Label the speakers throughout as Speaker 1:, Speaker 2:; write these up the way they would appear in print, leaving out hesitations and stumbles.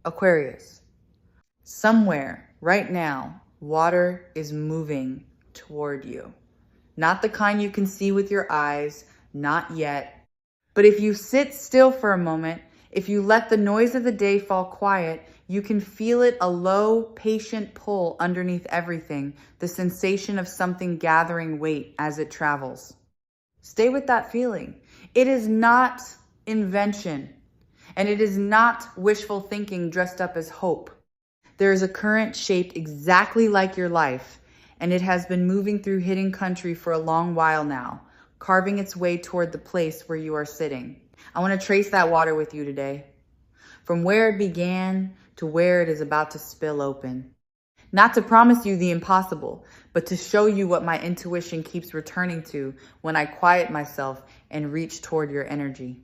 Speaker 1: Aquarius, somewhere right now, water is moving toward you. Not the kind you can see with your eyes, not yet. But if you sit still for a moment, if you let the noise of the day fall quiet, you can feel it, a low, patient pull underneath everything, the sensation of something gathering weight as it travels. Stay with that feeling. It is not invention, and it is not wishful thinking dressed up as hope. There is a current shaped exactly like your life, and it has been moving through hidden country for a long while now, carving its way toward the place where you are sitting. I want to trace that water with you today, from where it began to where it is about to spill open. Not to promise you the impossible, but to show you what my intuition keeps returning to when I quiet myself and reach toward your energy.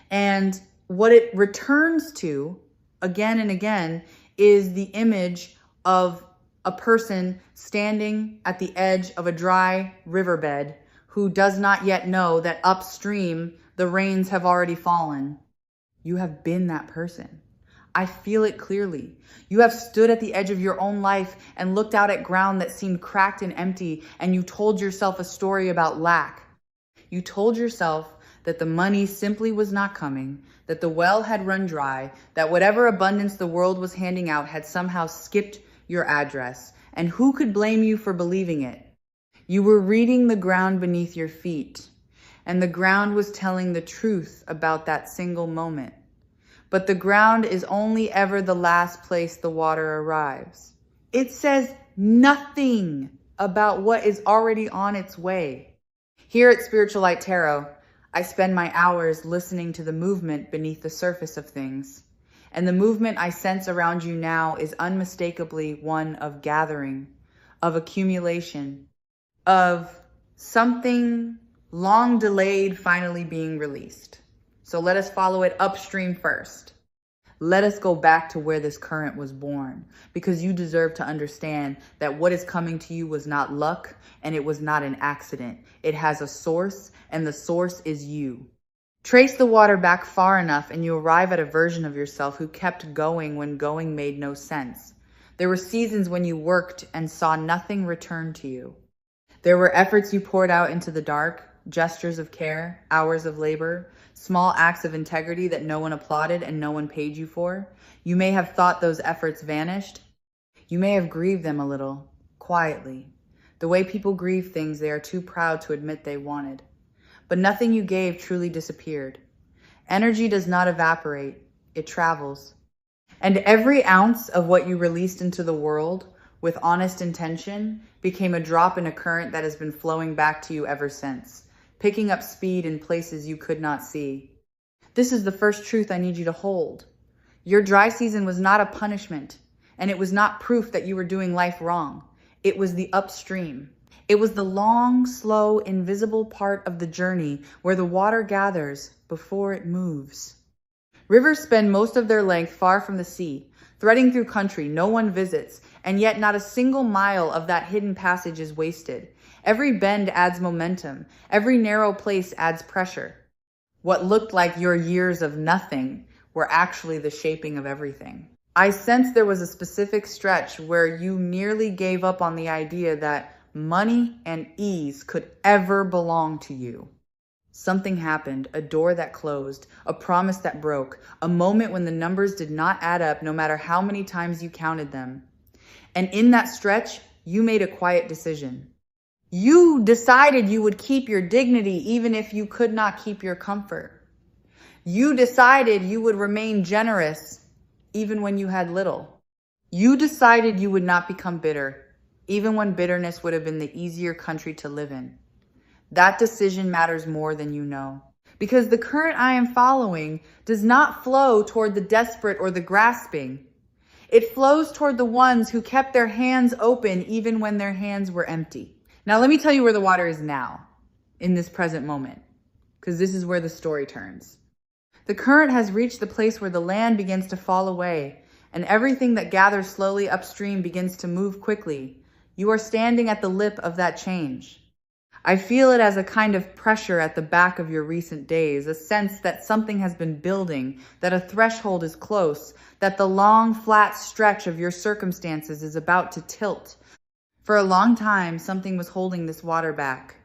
Speaker 1: And what it returns to again and again is the image of a person standing at the edge of a dry riverbed who does not yet know that upstream the rains have already fallen. You have been that person. I feel it clearly. You have stood at the edge of your own life and looked out at ground that seemed cracked and empty, and you told yourself a story about lack. You told yourself that the money simply was not coming, that the well had run dry, that whatever abundance the world was handing out had somehow skipped your address. And who could blame you for believing it? You were reading the ground beneath your feet, and the ground was telling the truth about that single moment. But the ground is only ever the last place the water arrives. It says nothing about what is already on its way. Here at Spiritual Light Tarot, I spend my hours listening to the movement beneath the surface of things. And the movement I sense around you now is unmistakably one of gathering, of accumulation, of something long delayed finally being released. So let us follow it upstream first. Let us go back to where this current was born, because you deserve to understand that what is coming to you was not luck, and it was not an accident. It has a source, and the source is you. Trace the water back far enough and you arrive at a version of yourself who kept going when going made no sense. There were seasons when you worked and saw nothing return to you. There were efforts you poured out into the dark, gestures of care, hours of labor, small acts of integrity that no one applauded and no one paid you for. You may have thought those efforts vanished. You may have grieved them a little, quietly, the way people grieve things they are too proud to admit they wanted. But nothing you gave truly disappeared. Energy does not evaporate, it travels. And every ounce of what you released into the world with honest intention became a drop in a current that has been flowing back to you ever since, picking up speed in places you could not see. This is the first truth I need you to hold. Your dry season was not a punishment, and it was not proof that you were doing life wrong. It was the upstream. It was the long, slow, invisible part of the journey where the water gathers before it moves. Rivers spend most of their length far from the sea, threading through country no one visits, and yet not a single mile of that hidden passage is wasted. Every bend adds momentum. Every narrow place adds pressure. What looked like your years of nothing were actually the shaping of everything. I sensed there was a specific stretch where you nearly gave up on the idea that money and ease could ever belong to you. Something happened, a door that closed, a promise that broke, a moment when the numbers did not add up no matter how many times you counted them. And in that stretch, you made a quiet decision. You decided you would keep your dignity even if you could not keep your comfort. You decided you would remain generous even when you had little. You decided you would not become bitter, even when bitterness would have been the easier country to live in. That decision matters more than you know, because the current I am following does not flow toward the desperate or the grasping. It flows toward the ones who kept their hands open even when their hands were empty. Now, let me tell you where the water is now, in this present moment, because this is where the story turns. The current has reached the place where the land begins to fall away, and everything that gathers slowly upstream begins to move quickly. You are standing at the lip of that change. I feel it as a kind of pressure at the back of your recent days, a sense that something has been building, that a threshold is close, that the long, flat stretch of your circumstances is about to tilt. For a long time, something was holding this water back.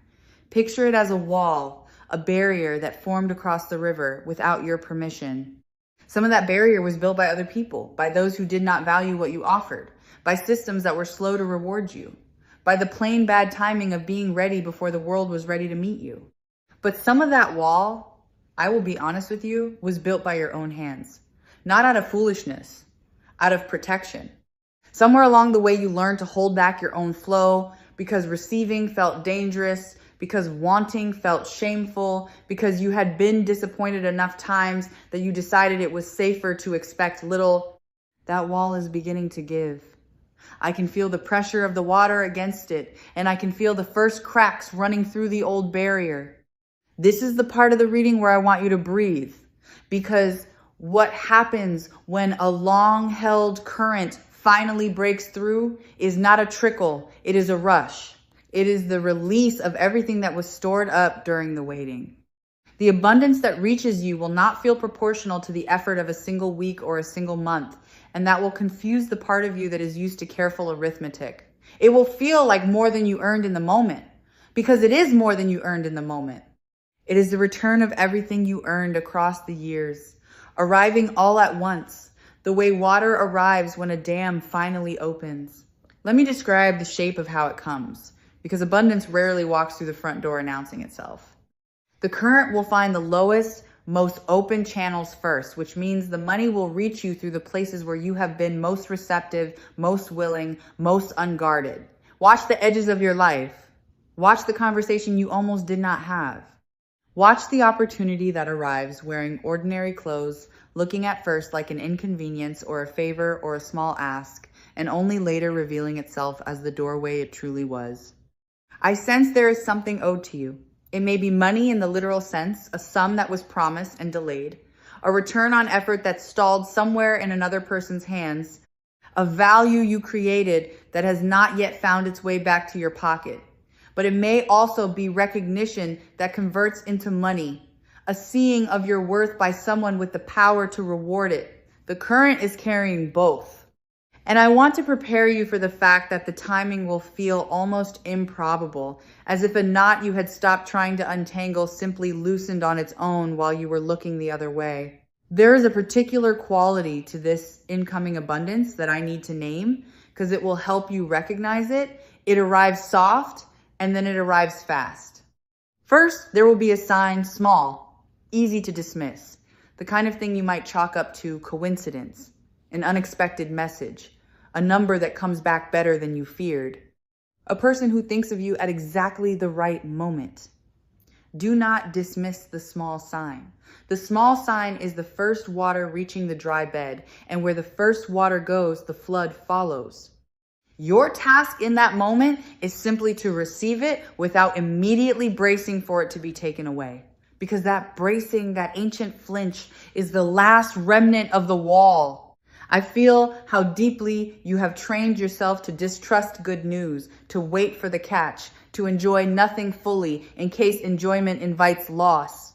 Speaker 1: Picture it as a wall, a barrier that formed across the river without your permission. Some of that barrier was built by other people, by those who did not value what you offered, by systems that were slow to reward you, by the plain bad timing of being ready before the world was ready to meet you. But some of that wall, I will be honest with you, was built by your own hands. Not out of foolishness, out of protection. Somewhere along the way, you learned to hold back your own flow because receiving felt dangerous, because wanting felt shameful, because you had been disappointed enough times that you decided it was safer to expect little. That wall is beginning to give. I can feel the pressure of the water against it, and I can feel the first cracks running through the old barrier. This is the part of the reading where I want you to breathe, because what happens when a long-held current finally breaks through is not a trickle, it is a rush. It is the release of everything that was stored up during the waiting. The abundance that reaches you will not feel proportional to the effort of a single week or a single month, and that will confuse the part of you that is used to careful arithmetic. It will feel like more than you earned in the moment, because it is more than you earned in the moment. It is the return of everything you earned across the years, arriving all at once, the way water arrives when a dam finally opens. Let me describe the shape of how it comes, because abundance rarely walks through the front door announcing itself. The current will find the lowest, most open channels first, which means the money will reach you through the places where you have been most receptive, most willing, most unguarded. Watch the edges of your life. Watch the conversation you almost did not have. Watch the opportunity that arrives wearing ordinary clothes, looking at first like an inconvenience or a favor or a small ask, and only later revealing itself as the doorway it truly was. I sense there is something owed to you. It may be money in the literal sense, a sum that was promised and delayed, a return on effort that stalled somewhere in another person's hands, a value you created that has not yet found its way back to your pocket. But it may also be recognition that converts into money, a seeing of your worth by someone with the power to reward it. The current is carrying both. And I want to prepare you for the fact that the timing will feel almost improbable, as if a knot you had stopped trying to untangle simply loosened on its own while you were looking the other way. There is a particular quality to this incoming abundance that I need to name, because it will help you recognize it. It arrives soft, and then it arrives fast. First, there will be a sign small, easy to dismiss, the kind of thing you might chalk up to coincidence, an unexpected message, a number that comes back better than you feared, a person who thinks of you at exactly the right moment. Do not dismiss the small sign. The small sign is the first water reaching the dry bed, and where the first water goes, the flood follows. Your task in that moment is simply to receive it without immediately bracing for it to be taken away. Because that bracing, that ancient flinch, is the last remnant of the wall. I feel how deeply you have trained yourself to distrust good news, to wait for the catch, to enjoy nothing fully in case enjoyment invites loss.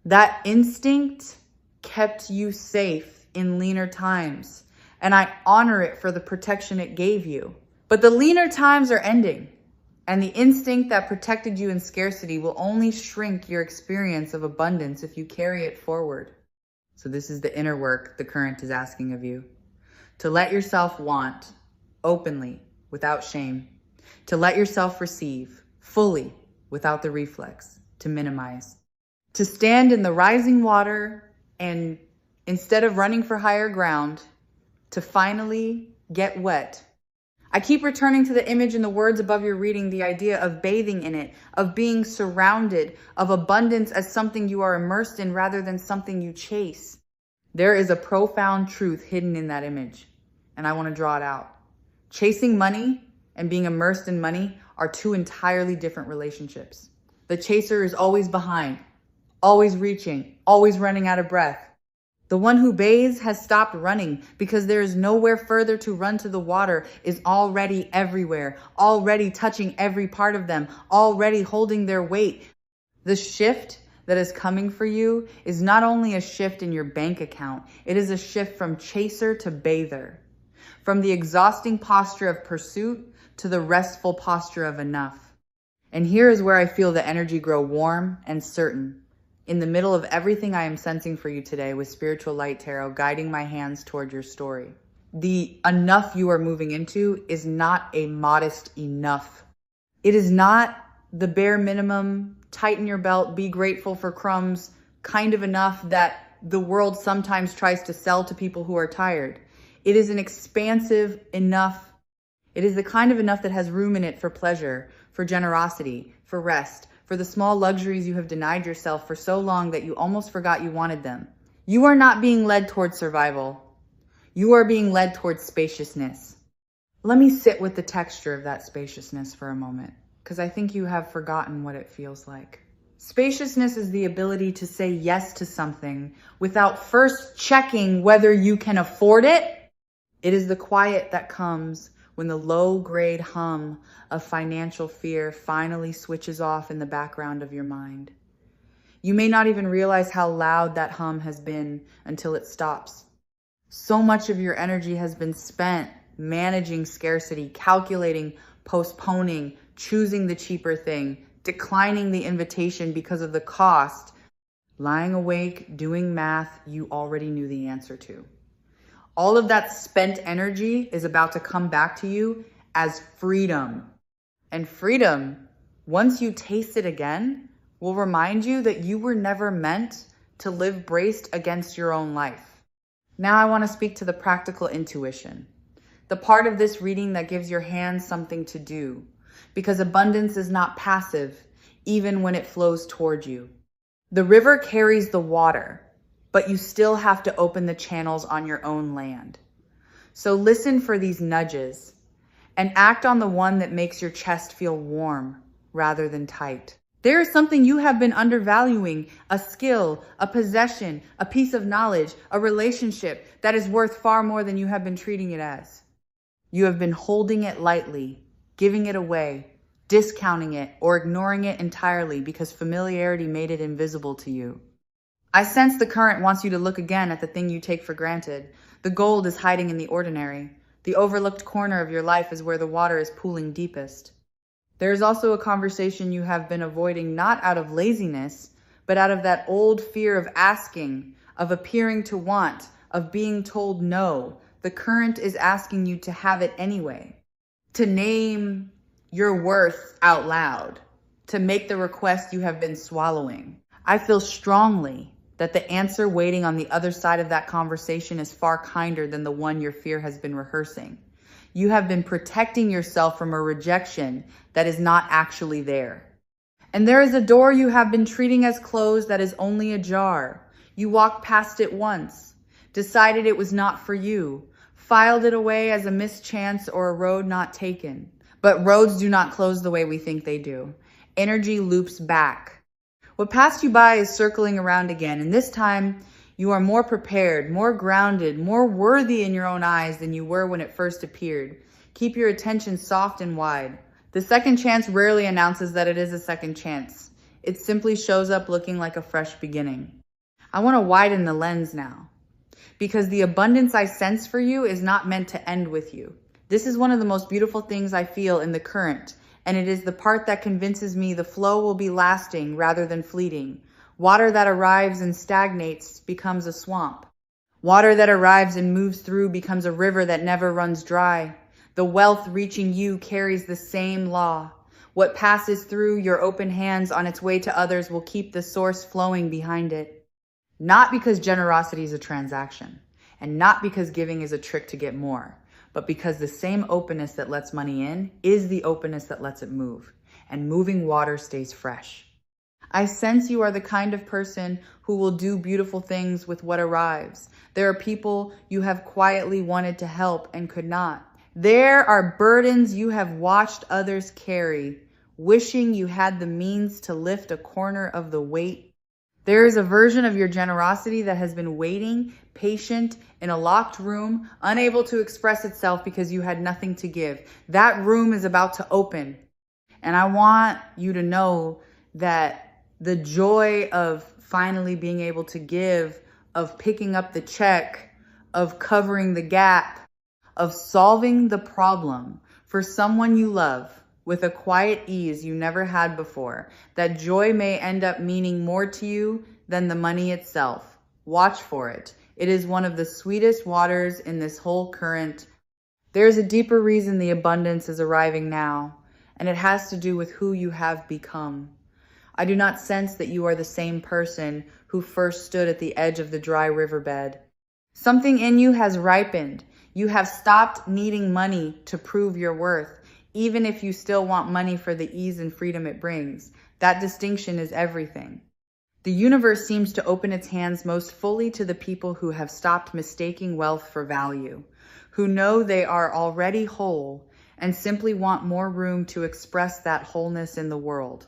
Speaker 1: That instinct kept you safe in leaner times, and I honor it for the protection it gave you. But the leaner times are ending, and the instinct that protected you in scarcity will only shrink your experience of abundance if you carry it forward. So this is the inner work the current is asking of you. To let yourself want, openly, without shame. To let yourself receive, fully, without the reflex, to minimize. To stand in the rising water and, instead of running for higher ground, to finally get wet. I keep returning to the image in the words above your reading, the idea of bathing in it, of being surrounded, of abundance as something you are immersed in rather than something you chase. There is a profound truth hidden in that image, and I want to draw it out. Chasing money and being immersed in money are two entirely different relationships. The chaser is always behind, always reaching, always running out of breath. The one who bathes has stopped running because there is nowhere further to run to. The water is already everywhere, already touching every part of them, already holding their weight. The shift that is coming for you is not only a shift in your bank account, it is a shift from chaser to bather, from the exhausting posture of pursuit to the restful posture of enough. And here is where I feel the energy grow warm and certain. In the middle of everything I am sensing for you today with Spiritual Light Tarot guiding my hands toward your story. The enough you are moving into is not a modest enough. It is not the bare minimum, tighten your belt, be grateful for crumbs, kind of enough that the world sometimes tries to sell to people who are tired. It is an expansive enough. It is the kind of enough that has room in it for pleasure, for generosity, for rest, for the small luxuries you have denied yourself for so long that you almost forgot you wanted them. You are not being led towards survival. You are being led towards spaciousness. Let me sit with the texture of that spaciousness for a moment, because I think you have forgotten what it feels like. Spaciousness is the ability to say yes to something without first checking whether you can afford it. It is the quiet that comes when the low-grade hum of financial fear finally switches off in the background of your mind. You may not even realize how loud that hum has been until it stops. So much of your energy has been spent managing scarcity, calculating, postponing, choosing the cheaper thing, declining the invitation because of the cost, lying awake, doing math you already knew the answer to. All of that spent energy is about to come back to you as freedom. And freedom, once you taste it again, will remind you that you were never meant to live braced against your own life. Now I want to speak to the practical intuition, the part of this reading that gives your hands something to do, because abundance is not passive, even when it flows toward you. The river carries the water, but you still have to open the channels on your own land. So listen for these nudges and act on the one that makes your chest feel warm rather than tight. There is something you have been undervaluing, a skill, a possession, a piece of knowledge, a relationship that is worth far more than you have been treating it as. You have been holding it lightly, giving it away, discounting it, or ignoring it entirely because familiarity made it invisible to you. I sense the current wants you to look again at the thing you take for granted. The gold is hiding in the ordinary. The overlooked corner of your life is where the water is pooling deepest. There is also a conversation you have been avoiding, not out of laziness, but out of that old fear of asking, of appearing to want, of being told no. The current is asking you to have it anyway, to name your worth out loud, to make the request you have been swallowing. I feel strongly that the answer waiting on the other side of that conversation is far kinder than the one your fear has been rehearsing. You have been protecting yourself from a rejection that is not actually there. And there is a door you have been treating as closed that is only ajar. You walked past it once, decided it was not for you, filed it away as a mischance or a road not taken. But roads do not close the way we think they do. Energy loops back. What passed you by is circling around again, and this time you are more prepared, more grounded, more worthy in your own eyes than you were when it first appeared. Keep your attention soft and wide. The second chance rarely announces that it is a second chance. It simply shows up looking like a fresh beginning. I want to widen the lens now, because the abundance I sense for you is not meant to end with you. This is one of the most beautiful things I feel in the current, and it is the part that convinces me the flow will be lasting rather than fleeting. Water that arrives and stagnates becomes a swamp. Water that arrives and moves through becomes a river that never runs dry. The wealth reaching you carries the same law. What passes through your open hands on its way to others will keep the source flowing behind it. Not because generosity is a transaction, and not because giving is a trick to get more, but because the same openness that lets money in is the openness that lets it move, and moving water stays fresh. I sense you are the kind of person who will do beautiful things with what arrives. There are people you have quietly wanted to help and could not. There are burdens you have watched others carry, wishing you had the means to lift a corner of the weight There is a version of your generosity that has been waiting, patient, in a locked room, unable to express itself because you had nothing to give. That room is about to open. And I want you to know that the joy of finally being able to give, of picking up the check, of covering the gap, of solving the problem for someone you love with a quiet ease you never had before, that joy may end up meaning more to you than the money itself. Watch for it. It is one of the sweetest waters in this whole current. There's a deeper reason the abundance is arriving now, and it has to do with who you have become. I do not sense that you are the same person who first stood at the edge of the dry riverbed. Something in you has ripened. You have stopped needing money to prove your worth, even if you still want money for the ease and freedom it brings. That distinction is everything. The universe seems to open its hands most fully to the people who have stopped mistaking wealth for value, who know they are already whole and simply want more room to express that wholeness in the world.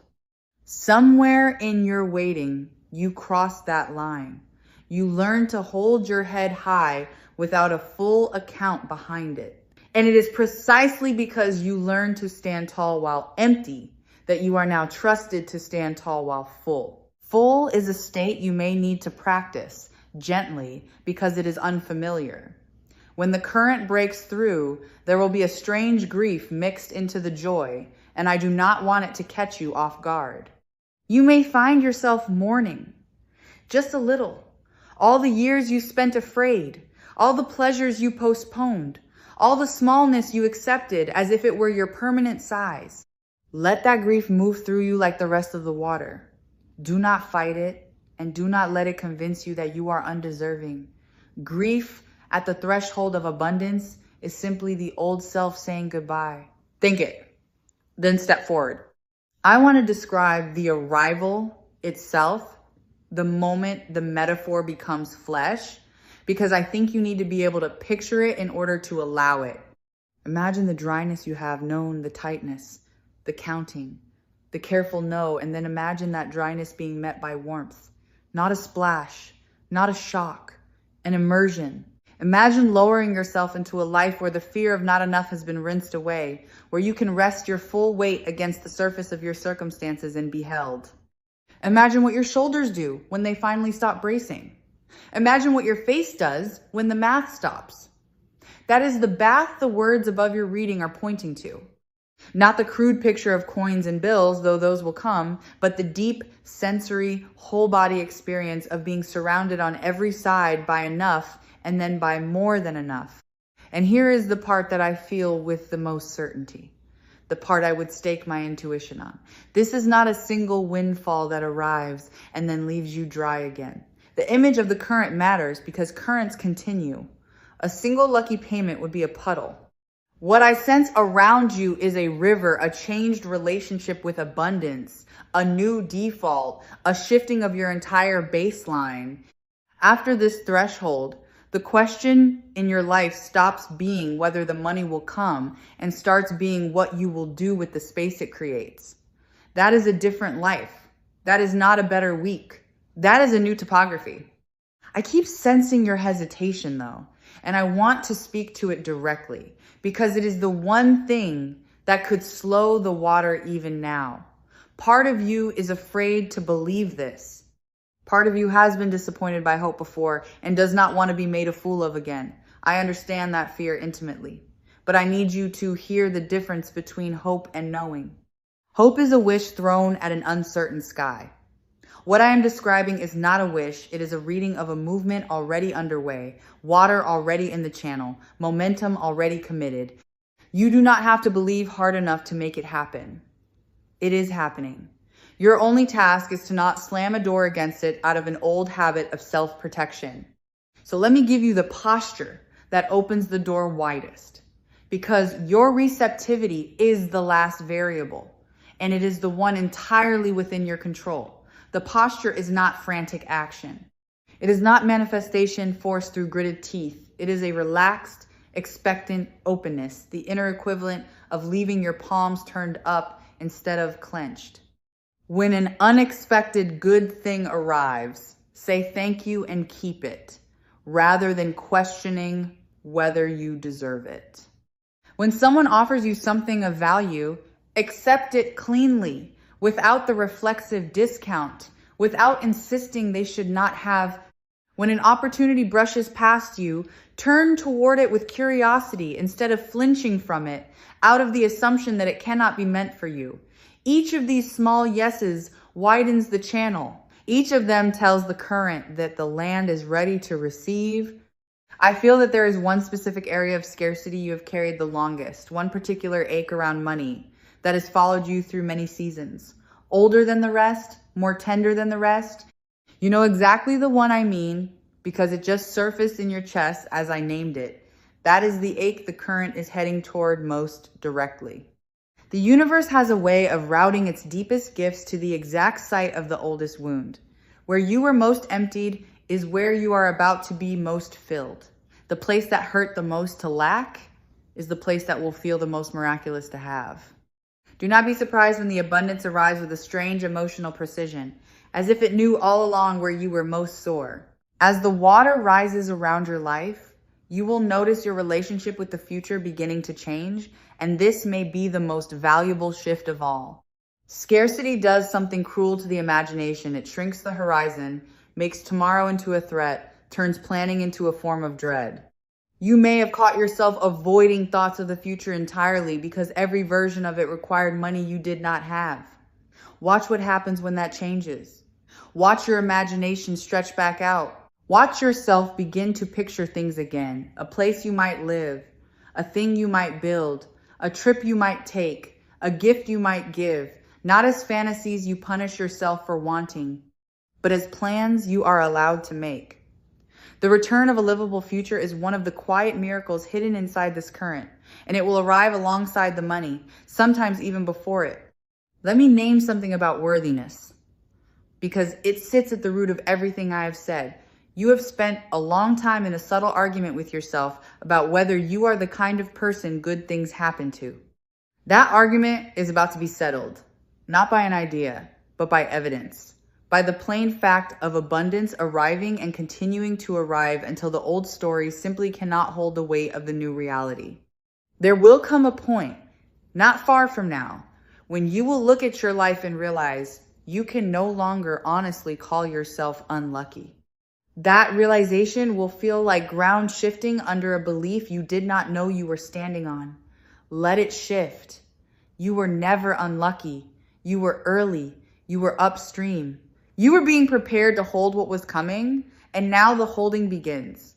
Speaker 1: Somewhere in your waiting, you cross that line. You learn to hold your head high without a full account behind it. And it is precisely because you learn to stand tall while empty that you are now trusted to stand tall while full. Full is a state you may need to practice gently because it is unfamiliar. When the current breaks through, there will be a strange grief mixed into the joy, and I do not want it to catch you off guard. You may find yourself mourning, just a little. All the years you spent afraid, all the pleasures you postponed, all the smallness you accepted as if it were your permanent size. Let that grief move through you like the rest of the water. Do not fight it, and do not let it convince you that you are undeserving. Grief at the threshold of abundance is simply the old self saying goodbye. Think it, then step forward. I want to describe the arrival itself, the moment the metaphor becomes flesh, because I think you need to be able to picture it in order to allow it. Imagine the dryness you have known, the tightness, the counting, the careful no, and then imagine that dryness being met by warmth. Not a splash, not a shock, an immersion. Imagine lowering yourself into a life where the fear of not enough has been rinsed away, where you can rest your full weight against the surface of your circumstances and be held. Imagine what your shoulders do when they finally stop bracing. Imagine what your face does when the math stops. That is the bath the words above your reading are pointing to. Not the crude picture of coins and bills, though those will come, but the deep, sensory, whole body experience of being surrounded on every side by enough and then by more than enough. And here is the part that I feel with the most certainty. The part I would stake my intuition on. This is not a single windfall that arrives and then leaves you dry again. The image of the current matters because currents continue. A single lucky payment would be a puddle. What I sense around you is a river, a changed relationship with abundance, a new default, a shifting of your entire baseline. After this threshold, the question in your life stops being whether the money will come and starts being what you will do with the space it creates. That is a different life. That is not a better week. That is a new topography. I keep sensing your hesitation though, and I want to speak to it directly because it is the one thing that could slow the water even now. Part of you is afraid to believe this. Part of you has been disappointed by hope before and does not want to be made a fool of again. I understand that fear intimately, but I need you to hear the difference between hope and knowing. Hope is a wish thrown at an uncertain sky. What I am describing is not a wish. It is a reading of a movement already underway, water already in the channel, momentum already committed. You do not have to believe hard enough to make it happen. It is happening. Your only task is to not slam a door against it out of an old habit of self-protection. So let me give you the posture that opens the door widest, because your receptivity is the last variable, and it is the one entirely within your control. The posture is not frantic action. It is not manifestation forced through gritted teeth. It is a relaxed, expectant openness, the inner equivalent of leaving your palms turned up instead of clenched. When an unexpected good thing arrives, say thank you and keep it, rather than questioning whether you deserve it. When someone offers you something of value, accept it cleanly, without the reflexive discount, without insisting they should not have. When an opportunity brushes past you, turn toward it with curiosity instead of flinching from it, out of the assumption that it cannot be meant for you. Each of these small yeses widens the channel. Each of them tells the current that the land is ready to receive. I feel that there is one specific area of scarcity you have carried the longest, one particular ache around money that has followed you through many seasons. Older than the rest, more tender than the rest. You know exactly the one I mean because it just surfaced in your chest as I named it. That is the ache the current is heading toward most directly. The universe has a way of routing its deepest gifts to the exact site of the oldest wound. Where you were most emptied is where you are about to be most filled. The place that hurt the most to lack is the place that will feel the most miraculous to have. Do not be surprised when the abundance arrives with a strange emotional precision, as if it knew all along where you were most sore. As the water rises around your life, you will notice your relationship with the future beginning to change, and this may be the most valuable shift of all. Scarcity does something cruel to the imagination. It shrinks the horizon, makes tomorrow into a threat, turns planning into a form of dread. You may have caught yourself avoiding thoughts of the future entirely because every version of it required money you did not have. Watch what happens when that changes. Watch your imagination stretch back out. Watch yourself begin to picture things again, a place you might live, a thing you might build, a trip you might take, a gift you might give, not as fantasies you punish yourself for wanting, but as plans you are allowed to make. The return of a livable future is one of the quiet miracles hidden inside this current, and it will arrive alongside the money, sometimes even before it. Let me name something about worthiness, because it sits at the root of everything I have said. You have spent a long time in a subtle argument with yourself about whether you are the kind of person good things happen to. That argument is about to be settled, not by an idea, but by evidence. By the plain fact of abundance arriving and continuing to arrive until the old stories simply cannot hold the weight of the new reality. There will come a point, not far from now, when you will look at your life and realize you can no longer honestly call yourself unlucky. That realization will feel like ground shifting under a belief you did not know you were standing on. Let it shift. You were never unlucky. You were early. You were upstream. You were being prepared to hold what was coming, and now the holding begins.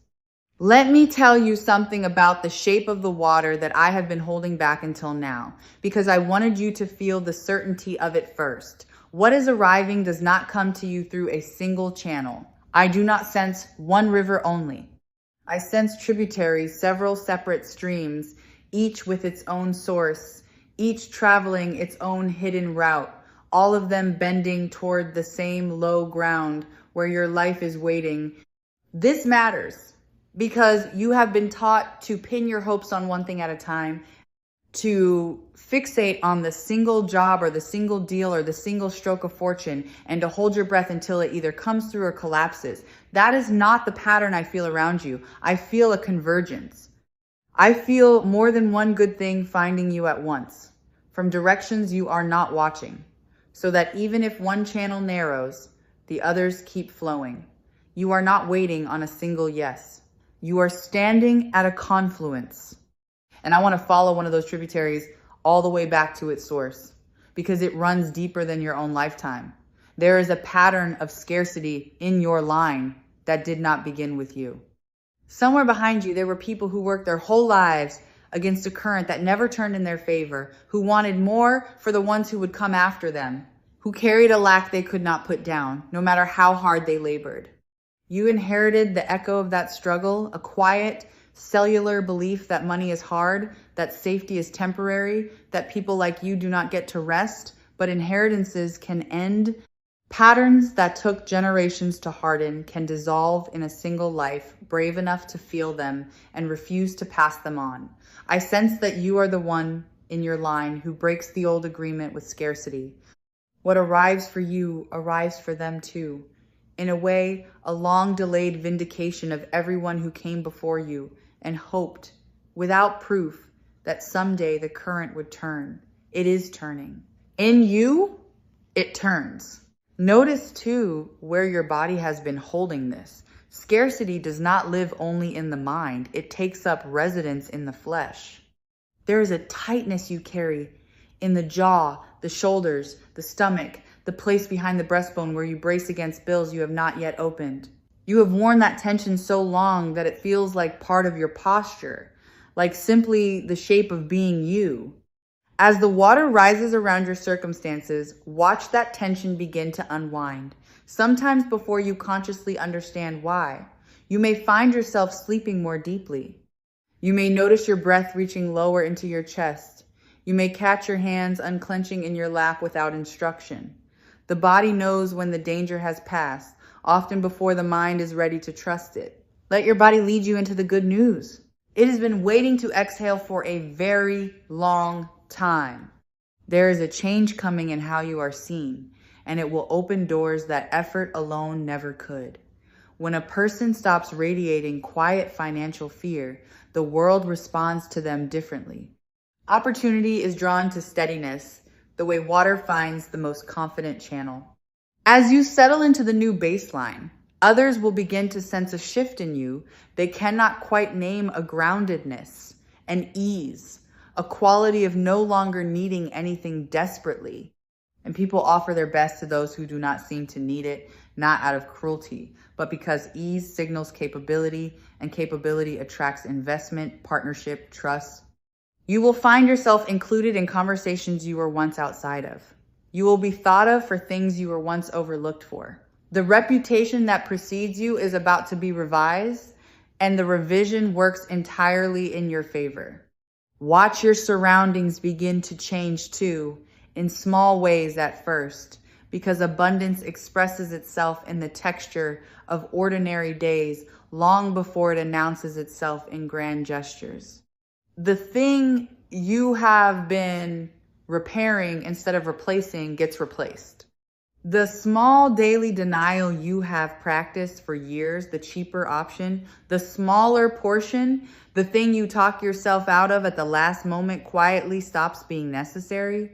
Speaker 1: Let me tell you something about the shape of the water that I have been holding back until now, because I wanted you to feel the certainty of it first. What is arriving does not come to you through a single channel. I do not sense one river only. I sense tributaries, several separate streams, each with its own source, each traveling its own hidden route, all of them bending toward the same low ground where your life is waiting. This matters because you have been taught to pin your hopes on one thing at a time, to fixate on the single job or the single deal or the single stroke of fortune, and to hold your breath until it either comes through or collapses. That is not the pattern I feel around you. I feel a convergence. I feel more than one good thing finding you at once, from directions you are not watching, so that even if one channel narrows, the others keep flowing. You are not waiting on a single yes. You are standing at a confluence. And I want to follow one of those tributaries all the way back to its source because it runs deeper than your own lifetime. There is a pattern of scarcity in your line that did not begin with you. Somewhere behind you, there were people who worked their whole lives against a current that never turned in their favor, who wanted more for the ones who would come after them, who carried a lack they could not put down, no matter how hard they labored. You inherited the echo of that struggle, a quiet, cellular belief that money is hard, that safety is temporary, that people like you do not get to rest, but inheritances can end. Patterns that took generations to harden can dissolve in a single life, brave enough to feel them and refuse to pass them on. I sense that you are the one in your line who breaks the old agreement with scarcity. What arrives for you arrives for them too. In a way, a long-delayed vindication of everyone who came before you and hoped, without proof, that someday the current would turn. It is turning. In you, it turns. Notice too where your body has been holding this. Scarcity does not live only in the mind. It takes up residence in the flesh. There is a tightness you carry in the jaw, the shoulders, the stomach, the place behind the breastbone where you brace against bills you have not yet opened. You have worn that tension so long that it feels like part of your posture, like simply the shape of being you. As the water rises around your circumstances, watch that tension begin to unwind, sometimes before you consciously understand why. You may find yourself sleeping more deeply. You may notice your breath reaching lower into your chest. You may catch your hands unclenching in your lap without instruction. The body knows when the danger has passed, often before the mind is ready to trust it. Let your body lead you into the good news. It has been waiting to exhale for a very long time. There is a change coming in how you are seen, and it will open doors that effort alone never could. When a person stops radiating quiet financial fear, the world responds to them differently. Opportunity is drawn to steadiness, the way water finds the most confident channel. As you settle into the new baseline, others will begin to sense a shift in you they cannot quite name, a groundedness, an ease, a quality of no longer needing anything desperately. And people offer their best to those who do not seem to need it, not out of cruelty, but because ease signals capability, and capability attracts investment, partnership, trust. You will find yourself included in conversations you were once outside of. You will be thought of for things you were once overlooked for. The reputation that precedes you is about to be revised, and the revision works entirely in your favor. Watch your surroundings begin to change too, in small ways at first, because abundance expresses itself in the texture of ordinary days long before it announces itself in grand gestures. The thing you have been repairing instead of replacing gets replaced. The small daily denial you have practiced for years, the cheaper option, the smaller portion, the thing you talk yourself out of at the last moment quietly stops being necessary.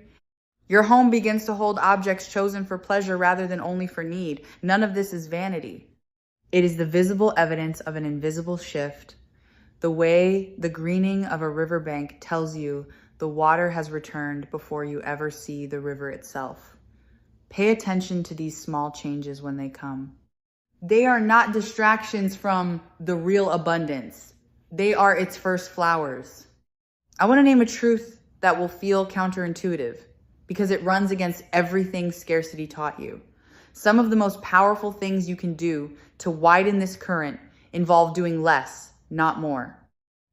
Speaker 1: Your home begins to hold objects chosen for pleasure rather than only for need. None of this is vanity. It is the visible evidence of an invisible shift. The way the greening of a riverbank tells you the water has returned before you ever see the river itself. Pay attention to these small changes when they come. They are not distractions from the real abundance. They are its first flowers. I want to name a truth that will feel counterintuitive because it runs against everything scarcity taught you. Some of the most powerful things you can do to widen this current involve doing less, not more.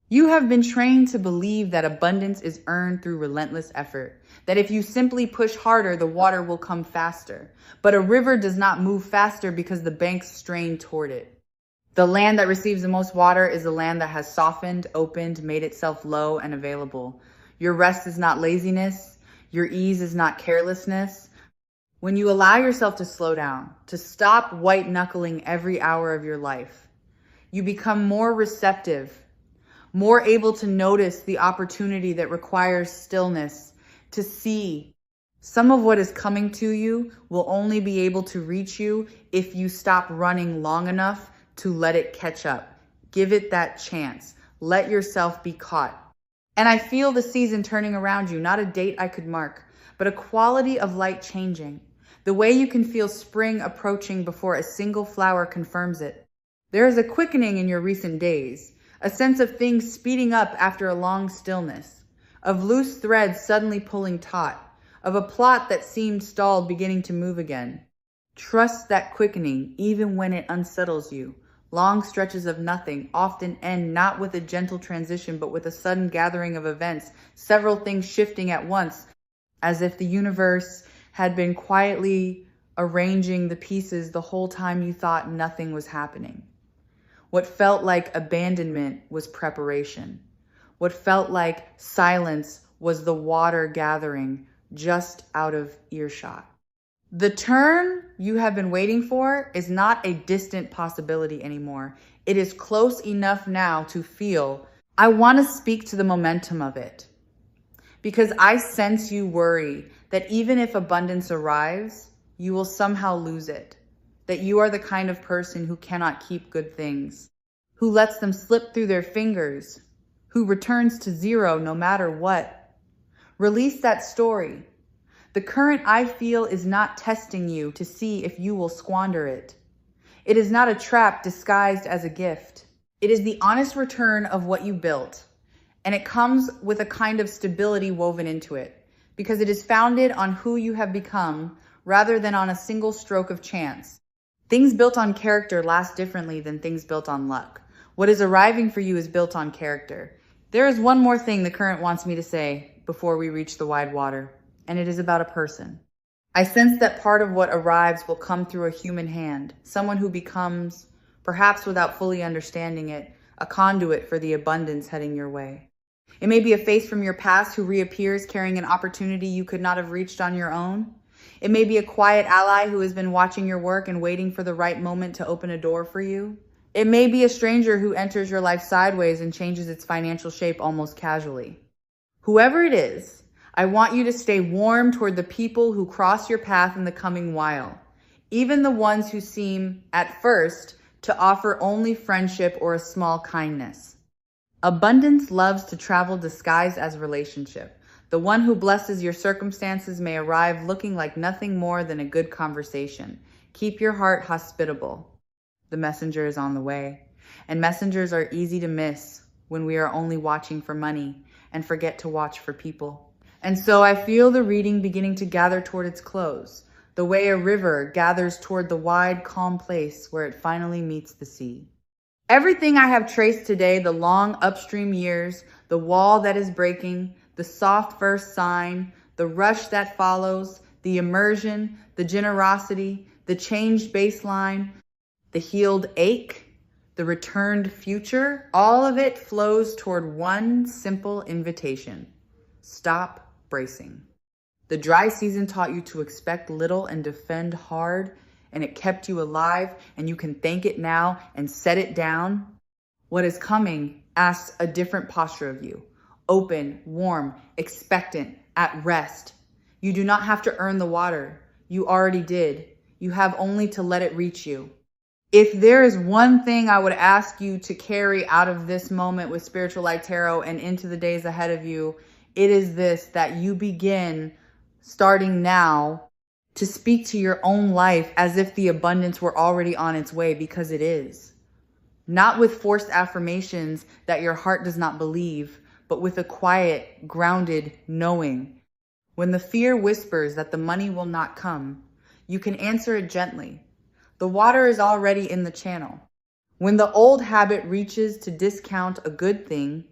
Speaker 1: You have been trained to believe that abundance is earned through relentless effort, that if you simply push harder, the water will come faster. But a river does not move faster because the banks strain toward it. The land that receives the most water is the land that has softened, opened, made itself low and available. Your rest is not laziness. Your ease is not carelessness. When you allow yourself to slow down, to stop white-knuckling every hour of your life, you become more receptive, more able to notice the opportunity that requires stillness, to see. Some of what is coming to you will only be able to reach you if you stop running long enough to let it catch up. Give it that chance. Let yourself be caught. And I feel the season turning around you, not a date I could mark, but a quality of light changing. The way you can feel spring approaching before a single flower confirms it. There is a quickening in your recent days, a sense of things speeding up after a long stillness, of loose threads suddenly pulling taut, of a plot that seemed stalled beginning to move again. Trust that quickening even when it unsettles you. Long stretches of nothing often end not with a gentle transition, but with a sudden gathering of events, several things shifting at once, as if the universe had been quietly arranging the pieces the whole time you thought nothing was happening. What felt like abandonment was preparation. What felt like silence was the water gathering just out of earshot. The turn you have been waiting for is not a distant possibility anymore. It is close enough now to feel. I want to speak to the momentum of it because I sense you worry that even if abundance arrives, you will somehow lose it. That you are the kind of person who cannot keep good things, who lets them slip through their fingers, who returns to zero no matter what. Release that story. The current I feel is not testing you to see if you will squander it. It is not a trap disguised as a gift. It is the honest return of what you built, and it comes with a kind of stability woven into it because it is founded on who you have become rather than on a single stroke of chance. Things built on character last differently than things built on luck. What is arriving for you is built on character. There is one more thing the current wants me to say before we reach the wide water, and it is about a person. I sense that part of what arrives will come through a human hand, someone who becomes, perhaps without fully understanding it, a conduit for the abundance heading your way. It may be a face from your past who reappears carrying an opportunity you could not have reached on your own. It may be a quiet ally who has been watching your work and waiting for the right moment to open a door for you. It may be a stranger who enters your life sideways and changes its financial shape almost casually. Whoever it is, I want you to stay warm toward the people who cross your path in the coming while, even the ones who seem, at first, to offer only friendship or a small kindness. Abundance loves to travel disguised as relationship. The one who blesses your circumstances may arrive looking like nothing more than a good conversation. Keep your heart hospitable. The messenger is on the way, and messengers are easy to miss when we are only watching for money and forget to watch for people. And so I feel the reading beginning to gather toward its close, the way a river gathers toward the wide, calm place where it finally meets the sea. Everything I have traced today, the long upstream years, the wall that is breaking, the soft first sign, the rush that follows, the immersion, the generosity, the changed baseline, the healed ache, the returned future, all of it flows toward one simple invitation. Stop bracing. The dry season taught you to expect little and defend hard, and it kept you alive, and you can thank it now and set it down. What is coming asks a different posture of you. Open, warm, expectant, at rest. You do not have to earn the water. You already did. You have only to let it reach you. If there is one thing I would ask you to carry out of this moment with Spiritual Light Tarot and into the days ahead of you, it is this, that you begin, starting now, to speak to your own life as if the abundance were already on its way, because it is. Not with forced affirmations that your heart does not believe, but with a quiet, grounded knowing. When the fear whispers that the money will not come, you can answer it gently. The water is already in the channel. When the old habit reaches to discount a good thing,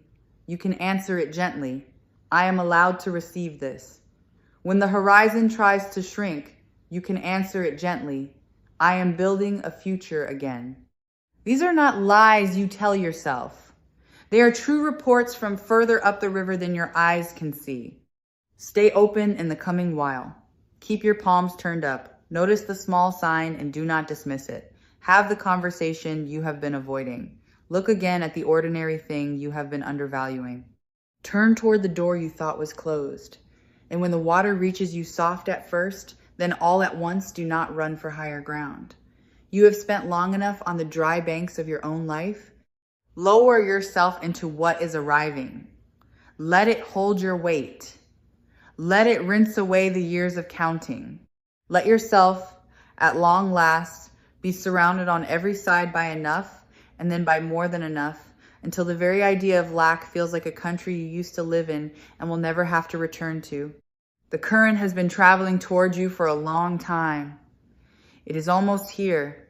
Speaker 1: you can answer it gently. I am allowed to receive this. When the horizon tries to shrink, you can answer it gently. I am building a future again. These are not lies you tell yourself. They are true reports from further up the river than your eyes can see. Stay open in the coming while. Keep your palms turned up. Notice the small sign and do not dismiss it. Have the conversation you have been avoiding. Look again at the ordinary thing you have been undervaluing. Turn toward the door you thought was closed. And when the water reaches you soft at first, then all at once do not run for higher ground. You have spent long enough on the dry banks of your own life. Lower yourself into what is arriving. Let it hold your weight. Let it rinse away the years of counting. Let yourself, at long last, be surrounded on every side by enough, and then by more than enough, until the very idea of lack feels like a country you used to live in and will never have to return to. The current has been traveling toward you for a long time. It is almost here.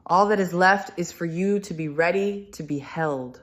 Speaker 1: All that is left is for you to be ready to be held.